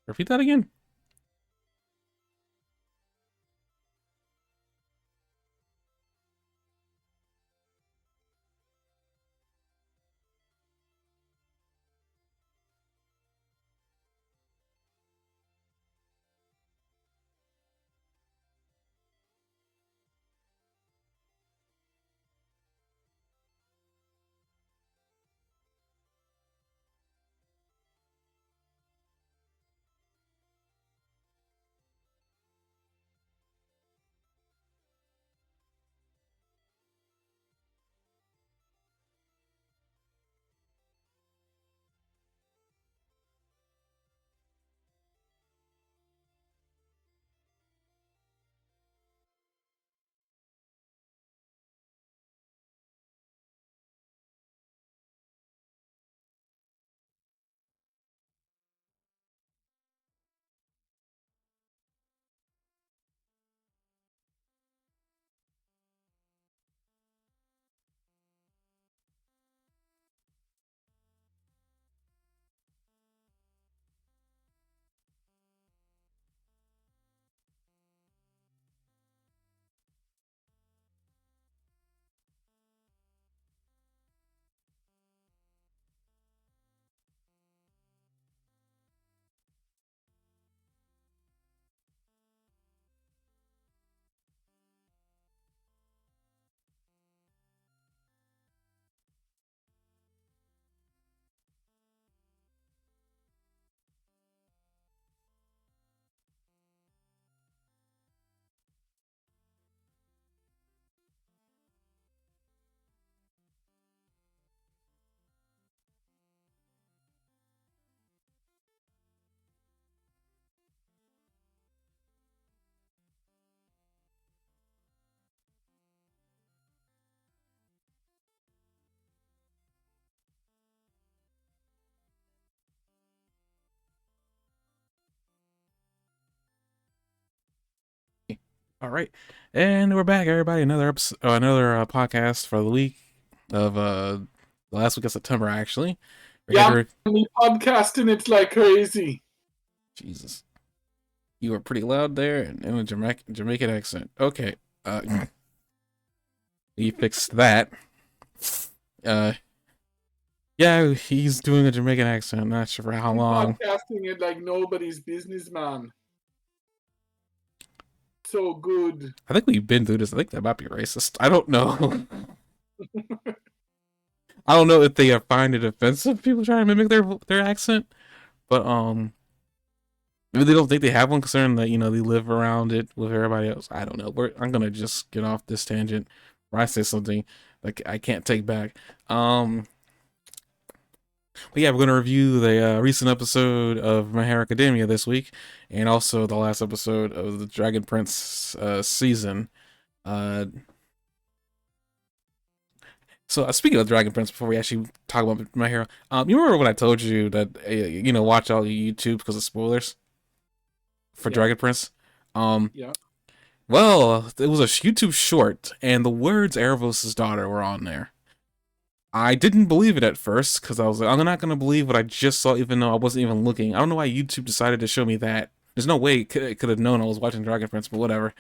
Repeat that again. All right, and we're back, everybody. Another episode, another podcast for the week of the last week of September. Actually, we're here Yeah, to me podcasting, it's like crazy. Jesus. You were pretty loud there and in a Jamaican accent. Okay, we fixed that. Uh, yeah, he's doing a Jamaican accent. Not sure for how I'm long. podcasting it like nobody's business, man. So good. I think we've been through this. I think that might be racist. I don't know. I don't know if they find it offensive people trying to mimic their accent, but maybe they don't think they have one, considering that they live around it with everybody else. I don't know. I'm gonna just get off this tangent where I say something like I can't take back. But yeah, we're gonna review the recent episode of My Hero Academia this week, and also the last episode of the Dragon Prince season. Uh, so speaking of Dragon Prince, before we actually talk about My Hero, you remember when I told you that watch all your YouTube because of spoilers for Yeah, Dragon Prince? Um, yeah. Well, it was a YouTube short, and the words Erebos' daughter were on there. I didn't believe it at first, because I was like, I'm not going to believe what I just saw, even though I wasn't even looking. I don't know why YouTube decided to show me that. There's no way it could have known I was watching Dragon Prince, but whatever.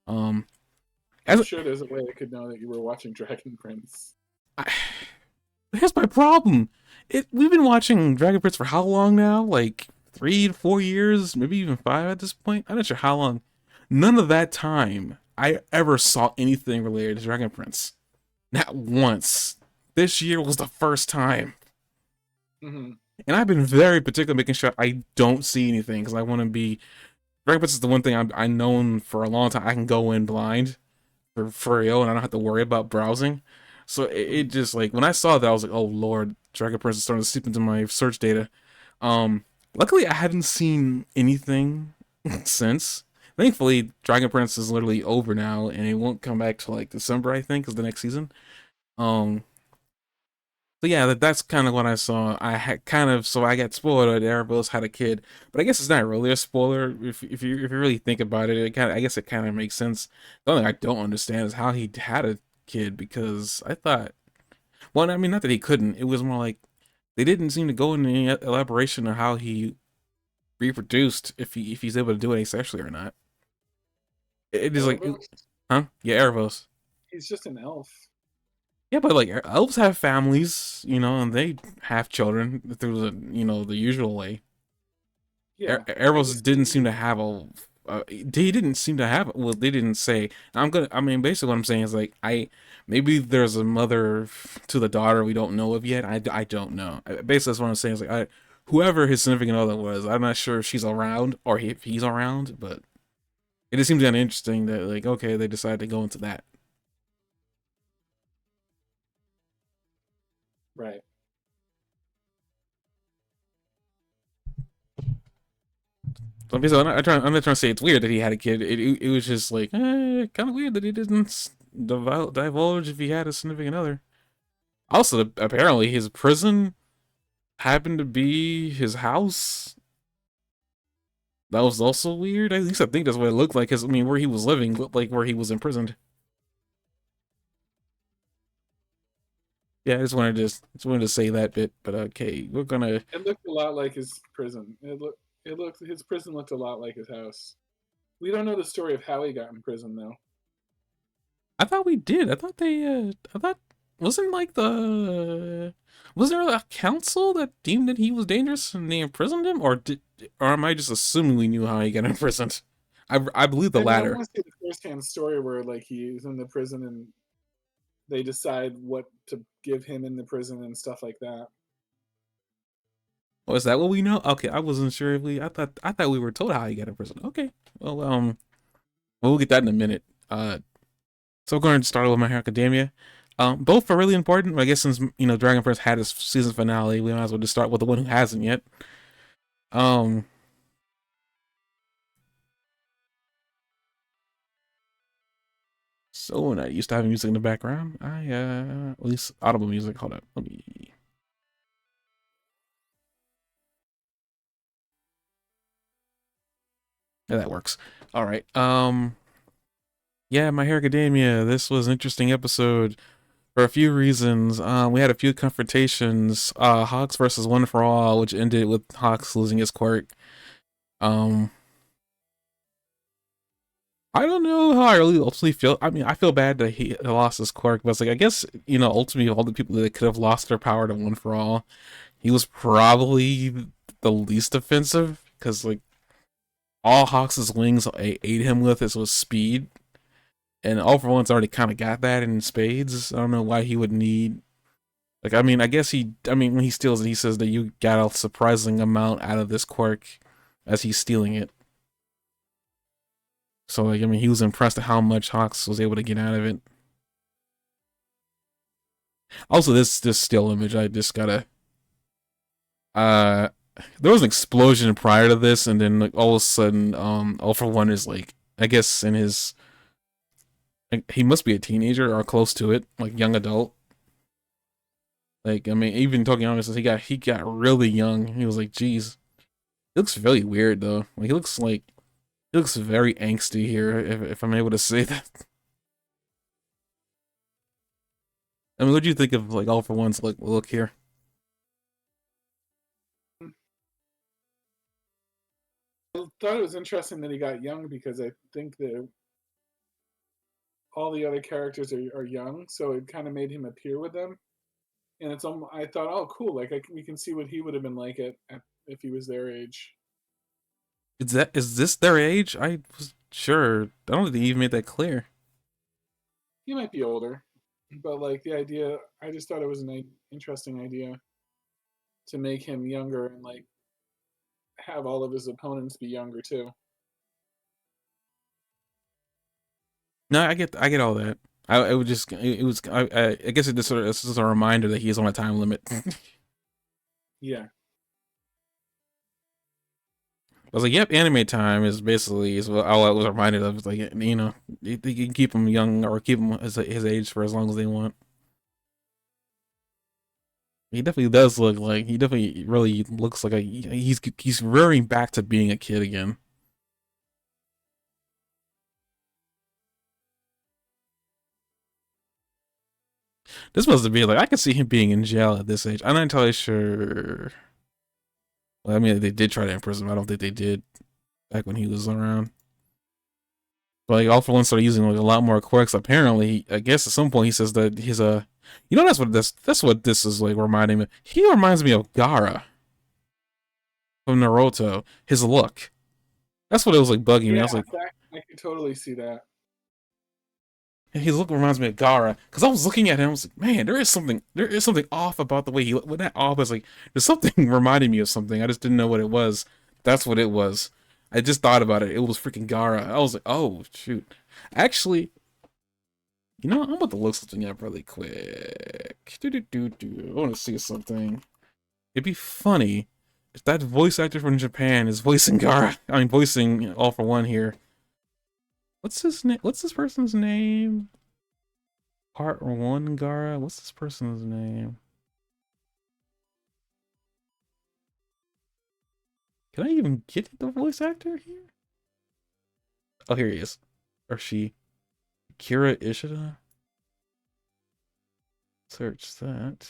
Um, I'm as sure there's a way I could know that you were watching Dragon Prince. I, Here's my problem. We've been watching Dragon Prince for how long now? Like 3 to 4 years, maybe even 5 at this point. I'm not sure how long. None of that time I ever saw anything related to Dragon Prince. Not once. This year was the first time. Mm-hmm. And I've been very particular making sure I don't see anything because I want to be. Dragon Prince is the one thing I'm known for a long time. I can go in blind for real, and I don't have to worry about browsing. So it just like when I saw that, I was like, oh lord, Dragon Prince is starting to seep into my search data. Luckily, I haven't seen anything since. Thankfully, Dragon Prince is literally over now, and it won't come back till like December, I think, is the next season. Um, so yeah, that's kind of what I saw. I had kind of so I got spoiled that Erebos had a kid, but I guess it's not really a spoiler if you really think about it. It kind of I guess it kind of makes sense. The only thing I don't understand is how he had a kid because I thought, well, I mean, not that he couldn't. It was more like they didn't seem to go into any elaboration of how he reproduced if he's able to do it asexually or not. It is like, Erebos? huh? Yeah, Erebos. He's just an elf. Yeah, but like elves have families, you know, and they have children through the usual way. Yeah, I Erebos just didn't seem mean to have a. They didn't seem to have. Well, they didn't say. I mean, basically, what I'm saying is like, maybe there's a mother to the daughter we don't know of yet. I don't know. Basically, that's what I'm saying is like, whoever his significant other was, I'm not sure if she's around or if he's around, but it just seems kind of interesting that like, okay, they decided to go into that. right. So basically, I'm not trying to say it's weird that he had a kid. It was just like kind of weird that he didn't divulge if he had a significant other. Also, apparently, his prison happened to be his house. That was also weird. At least I think that's what it looked like. Cause I mean, where he was living looked like where he was imprisoned. Yeah, I just wanted to say that bit. But okay, we're gonna. It looked a lot like his prison. His prison looked a lot like his house. We don't know the story of how he got in prison though. I thought we did. I thought they. I thought wasn't like the. Was there a council that deemed that he was dangerous and they imprisoned him, or am I just assuming we knew how he got imprisoned? I believe the I mean, I latter. want to see the first-hand story where like he's in the prison and they decide what to give him in the prison and stuff like that. Oh, is that what we know? Okay, I wasn't sure if we. I thought we were told how he got imprisoned. Okay, well, we'll get that in a minute. So we're going to start with My Hero Academia. Both are really important. I guess since Dragon Prince had his season finale, we might as well just start with the one who hasn't yet. Um, so when I used to have music in the background, at least audible music. Hold up, let me. Yeah, that works. All right. Yeah, My Hero Academia. This was an interesting episode for a few reasons. We had a few confrontations. Hawks versus One for All, which ended with Hawks losing his quirk. Um, I don't know how I really ultimately feel. I mean, I feel bad that he lost his quirk, but it's like I guess ultimately of all the people that could have lost their power to One for All, he was probably the least offensive because like all Hawks's wings aid him with is was speed, and All for One's already kind of got that in spades. I don't know why he would need. Like, I mean, I guess he. I mean, when he steals it, he says that you got a surprising amount out of this quirk as he's stealing it. So, like, I mean, he was impressed at how much Hawks was able to get out of it. Also, this still image, I just gotta. Uh, there was an explosion prior to this, and then like all of a sudden, All for One is like, I guess in his, like, he must be a teenager or close to it, like young adult. Like, I mean, even talking honest, he got really young. He was like, geez, he looks really weird though. Like, he looks very angsty here, if I'm able to say that. I mean, what do you think of like All for One's look here? I thought it was interesting that he got young because I think that all the other characters are young, so it kind of made him appear with them. And I thought, oh, cool, like we can see what he would have been like if he was their age. Is this their age? I was sure. I don't think they even made that clear. He might be older, but like the idea, I just thought it was an interesting idea to make him younger and like have all of his opponents be younger too. No, I get all that. I would just it was I guess it's just a reminder that he is on a time limit. I Yeah, was like, yep, anime time is what all I was reminded of. It's like you can keep him young or keep him his age for as long as they want. He definitely does look like he definitely really looks like he's rearing back to being a kid again. This must be like I could see him being in jail at this age. I'm not entirely sure. Well, I mean, they did try to imprison him. I don't think they did back when he was around. But like All for One started using like a lot more quirks. Apparently, I guess at some point he says that he's a, you know, that's what this is like reminding me. He reminds me of Gaara from Naruto. His look. That's what it was like bugging me. I Yeah, was like, I could totally see that. his look reminds me of Gaara because I was looking at him. I was like, man, there is something off about the way he. When that off was like, there's something reminding me of something. I just didn't know what it was. That's what it was. I just thought about it. It was freaking Gaara. I was like, oh shoot. Actually, you know, I'm about to look something up really quick. I want to see something. It'd be funny if that voice actor from Japan is voicing Gaara. I mean, voicing All for One here. What's his name? What's this person's name? Part One Gaara. What's this person's name? Can I even get the voice actor here? Oh, here he is. Or she. Kira Ishida. Search that.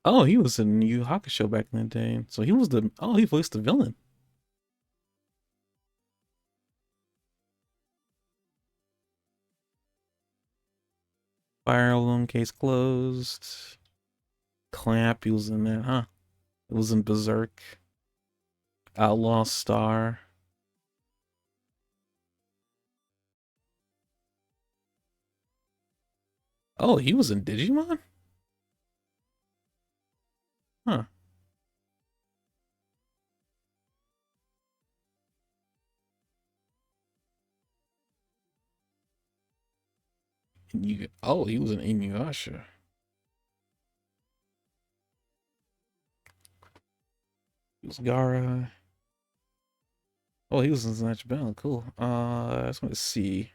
Oh, he was in Yu Yu Hakusho back in the day. So he was the. Oh, he voiced the villain. Fire Emblem case closed. Clamp, he was in that, huh? It was in Berserk. Outlaw Star. Oh, he was in Digimon? Huh. Oh, he was in Inuyasha. He was Gara. Oh, he was in Snatch Bell. Cool. I just want to see.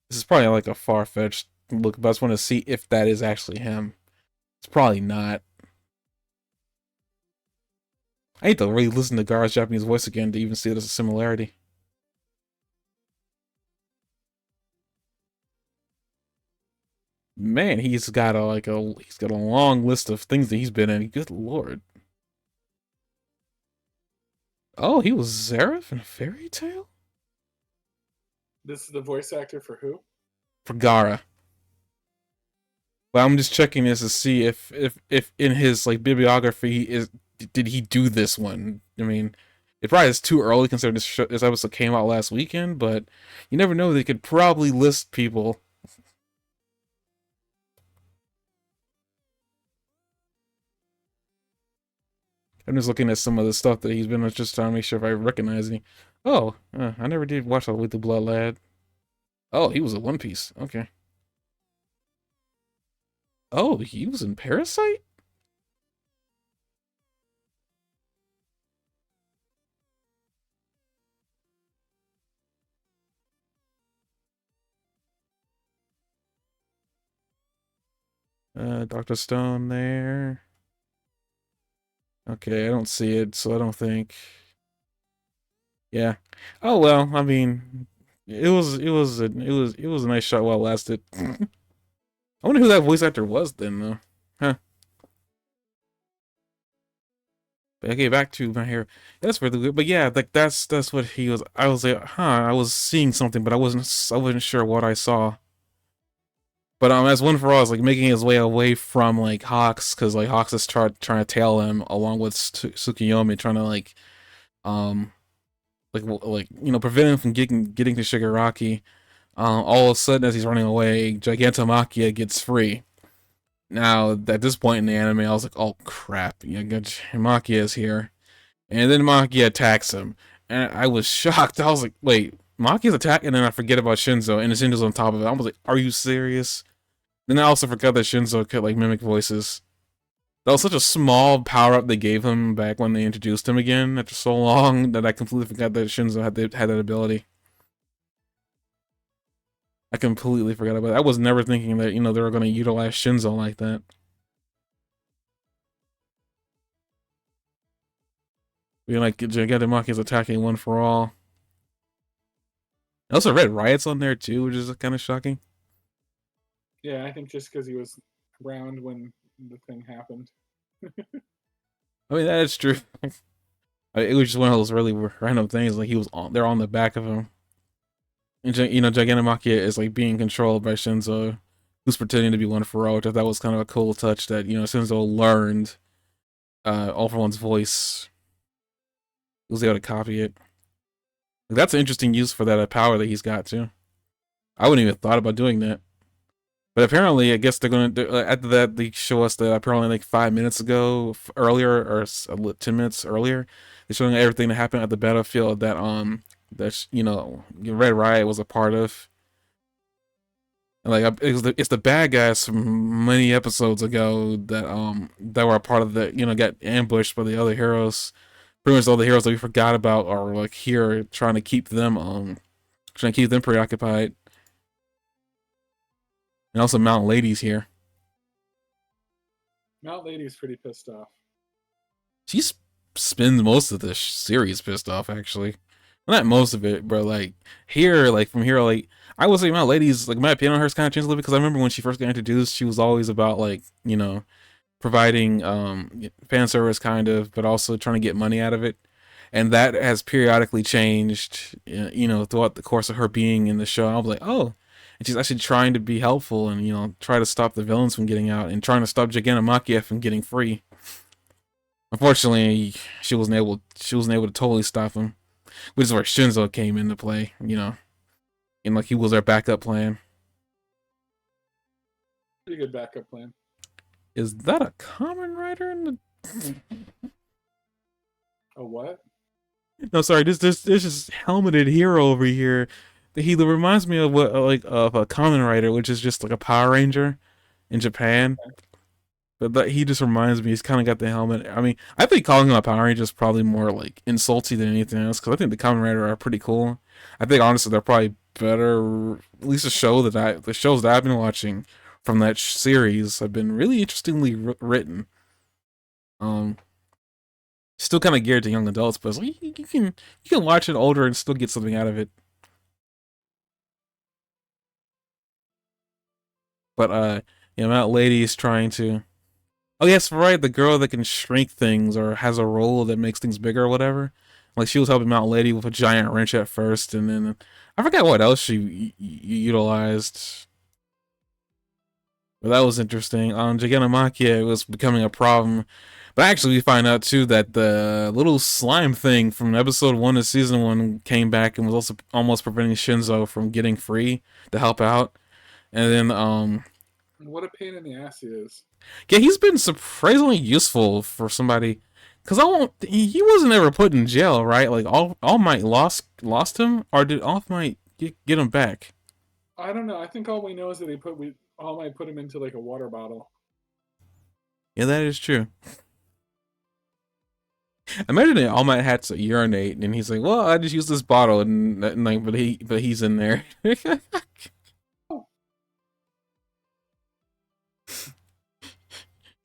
This is probably like a far-fetched look, but I just want to see if that is actually him. It's probably not. I need to really listen to Gara's Japanese voice again to even see there's a similarity. Man, he's got a long list of things that he's been in. Good lord. Oh, he was Zareth in Fairy Tale? This is the voice actor for who? For Gara. But I'm just checking this to see if in his like bibliography is did he do this one? I mean, it probably is too early considering this episode came out last weekend, but you never know. They could probably list people. I'm just looking at some of the stuff that he's been on, just trying to make sure if I recognize any. Oh, I never did watch With the Blood Lad. Oh, he was a One Piece. Okay. Oh, he was in Parasite? Dr. Stone there. Okay, I don't see it, so I don't think. Yeah. Oh well, I mean, it was a nice shot while it lasted. I wonder who that voice actor was then though. Huh. But okay, back to my hair. That's really good. But yeah, like that's what he was. I was like, huh, I was seeing something, but I wasn't sure what I saw. But as One for All is like making his way away from like Hawks, because like Hawks is trying to tail him along with Tsukiyomi, trying to um like you know prevent him from getting to Shigaraki. All of a sudden, as he's running away, Gigantomachia gets free. Now, at this point in the anime, I was like, oh crap, Machia is here. And then Machia attacks him. And I was shocked. I was like, wait, Machia's attacking, and then I forget about Shinzo, and Shinzo's on top of it. I was like, are you serious? Then I also forgot that Shinzo could like mimic voices. That was such a small power up they gave him back when they introduced him again after so long that I completely forgot that Shinzo had that ability. I completely forgot about it. I was never thinking that, you know, they were going to utilize Shinzo like that. Being like, Gigantomachia is attacking One for All. Also read Riot's on there too, which is kind of shocking. Yeah, I think just because he was around when the thing happened. I mean, that is true. It was just one of those really random things. Like he was on, they're on the back of him. And you know, Gigantomachia is like being controlled by Shinzo, who's pretending to be One for All. Which I thought was kind of a cool touch that Shinzo learned All for One's voice. He was able to copy it. Like, that's an interesting use for that power that he's got too. I wouldn't even thought about doing that. But apparently, I guess they're gonna do, after that they show us that apparently like 5 minutes ago, earlier or 10 minutes earlier, they're showing everything that happened at the battlefield that Red Riot was a part of. And like it's the bad guys from many episodes ago that were a part of the got ambushed by the other heroes. Pretty much all the heroes that we forgot about are like here trying to keep them preoccupied. And also Mount Lady's here. Mount Lady's pretty pissed off. She spends most of this series pissed off, actually. Well, not most of it, but like here, like from here, like I would say Mount Lady's like my opinion on her has kind of changed a little bit because I remember when she first got introduced, she was always about like providing fan service kind of, but also trying to get money out of it, and that has periodically changed, throughout the course of her being in the show. I was like, oh. And she's actually trying to be helpful and try to stop the villains from getting out and trying to stop Gigantomachia from getting free. Unfortunately, she wasn't able to totally stop him, which is where Shinzo came into play, and like he was our backup plan. Pretty good backup plan. Is that a common writer in the? A what? No, sorry. This helmeted hero over here. He reminds me of what like of a common writer, which is just like a Power Ranger in Japan. But he just reminds me. He's kind of got the helmet. I mean, I think calling him a Power Ranger is probably more like insulty than anything else. Because I think the Kamen Rider are pretty cool. I think honestly they're probably better. At least the shows that I've been watching from that series have been really interestingly written. Um, Still kind of geared to young adults, but like, you can watch it older and still get something out of it. But that lady is trying to. Oh yes, right. The girl that can shrink things or has a roll that makes things bigger or whatever. Like she was helping Mount Lady with a giant wrench at first, and then I forgot what else she utilized. But that was interesting. On Gigantomachia, it was becoming a problem. But actually, we find out too that the little slime thing from episode 1 of season 1 came back and was also almost preventing Shinzo from getting free to help out. And then What a pain in the ass he is. yeah, he's been surprisingly useful for somebody, because he wasn't ever put in jail, right? Like All Might lost him, or did All Might get him back? I don't know. I think all we know is that All Might put him into like a water bottle. Yeah, that is true. Imagine that All Might had to urinate, and he's like, "Well, I just used this bottle," and like, but he's in there. It's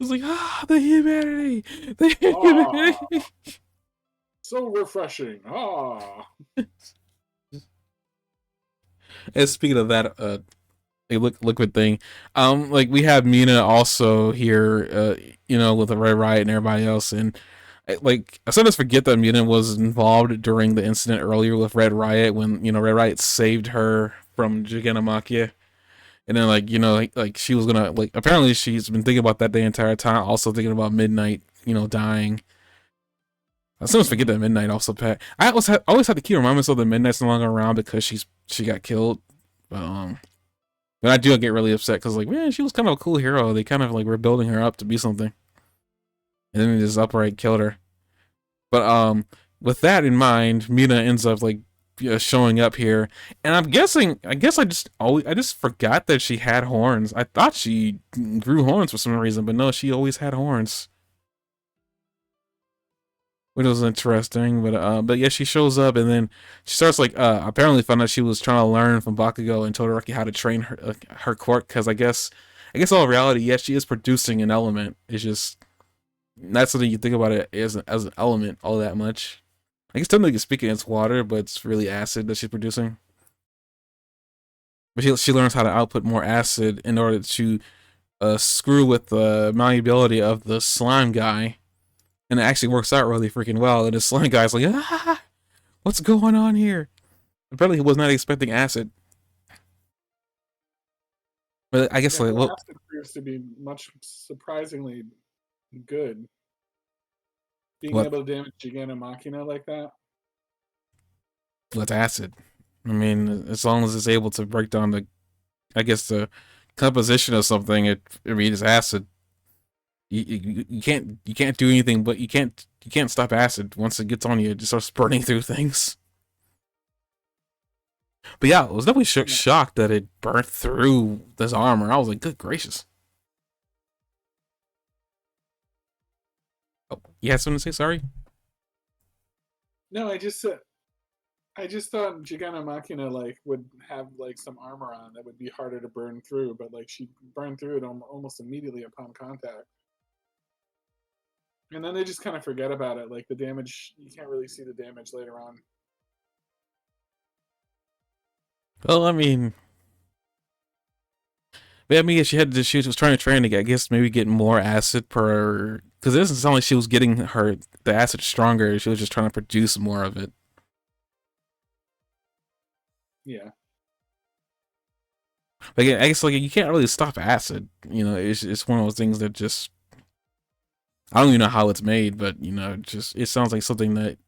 like, the humanity, the humanity. So refreshing. Ah. And speaking of that, a liquid thing, like we have Mina also here, with the Red Riot and everybody else, and like I sometimes forget that Mina was involved during the incident earlier with Red Riot when Red Riot saved her from Gigantomachia. And then like she was gonna like apparently she's been thinking about that the entire time, also thinking about Midnight, dying. I sometimes forget that Midnight also Pat. I always have to keep reminding myself that Midnight's no longer around because she got killed. But but I do get really upset because like man, she was kind of a cool hero. They kind of like were building her up to be something, and then they just upright killed her. But with that in mind, Mina ends up like showing up here, and I'm guessing. I guess I just forgot that she had horns. I thought she grew horns for some reason, but no, she always had horns, which was interesting. But yeah, she shows up, and then she starts like apparently found out she was trying to learn from Bakugo and Todoroki how to train her quirk, because I guess all reality, yes, she is producing an element. It's just not something you think about it as an element all that much. I guess technically speaking, it's water, but it's really acid that she's producing. but she learns how to output more acid in order to screw with the malleability of the slime guy, and it actually works out really freaking well. And the slime guy's like, ah, what's going on here? Apparently, he was not expecting acid, but I guess Yeah, like, her well, acid proves to be much surprisingly good. Being what able to damage Giganta Machina like that. what's acid? I mean, as long as it's able to break down the, I guess the composition of something, I mean, it's acid. You can't do anything, but you can't stop acid once it gets on you. It just starts burning through things. But yeah, I was definitely Yeah. shocked that it burnt through this armor. I was like, good gracious. Oh, you had something to say? Sorry. No, I just thought Giganta Machina like would have like some armor on that would be harder to burn through, but like she burned through it almost immediately upon contact. And then they just kind of forget about it. Like the damage, you can't really see the damage later on. Well, I mean, yeah, I mean, she was trying to train to get, I guess maybe get more acid per, because it doesn't sound like she was getting the acid stronger. She was just trying to produce more of it. Yeah. But again, I guess like you can't really stop acid. You know, it's one of those things that just I don't even know how it's made, but you know, just it sounds like something that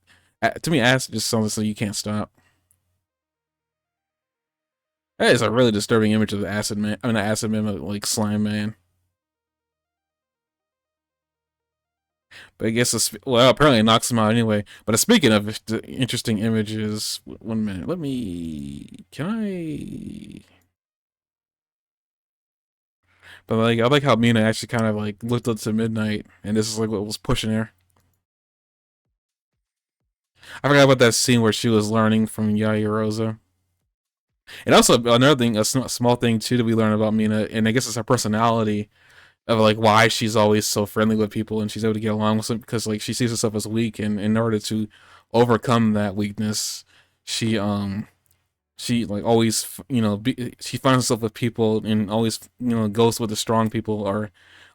to me acid just sounds like something you can't stop. That is a really disturbing image of the acid man. I mean, the acid man, like slime man. But I guess it's, well, apparently it knocks him out anyway. But speaking of the interesting images, 1 minute. Let me. Can I? But like, I like how Mina actually kind of like looked up to midnight, and this is like what was pushing her. I forgot about that scene where she was learning from Yaoyoroza. And also another thing, a small thing too that we learn about Mina, and I guess it's her personality of like why she's always so friendly with people and she's able to get along with them because like she sees herself as weak, and in order to overcome that weakness, she she like always she finds herself with people and always goes with the strong people, or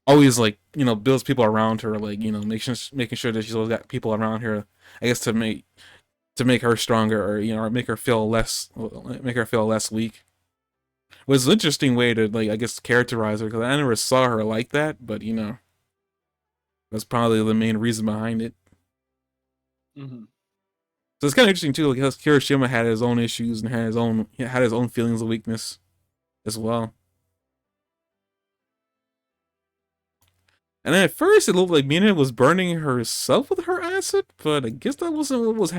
always like builds people around her, like making sure that she's always got people around her, I guess to make her stronger, or or make her feel less weak. It was an interesting way to like I guess characterize her because I never saw her like that, but that's probably the main reason behind it. Hmm. So it's kind of interesting too, like how Kirishima had his own issues and had his own feelings of weakness as well. And then at first it looked like Mina was burning herself with her acid, but I guess that wasn't what was happening.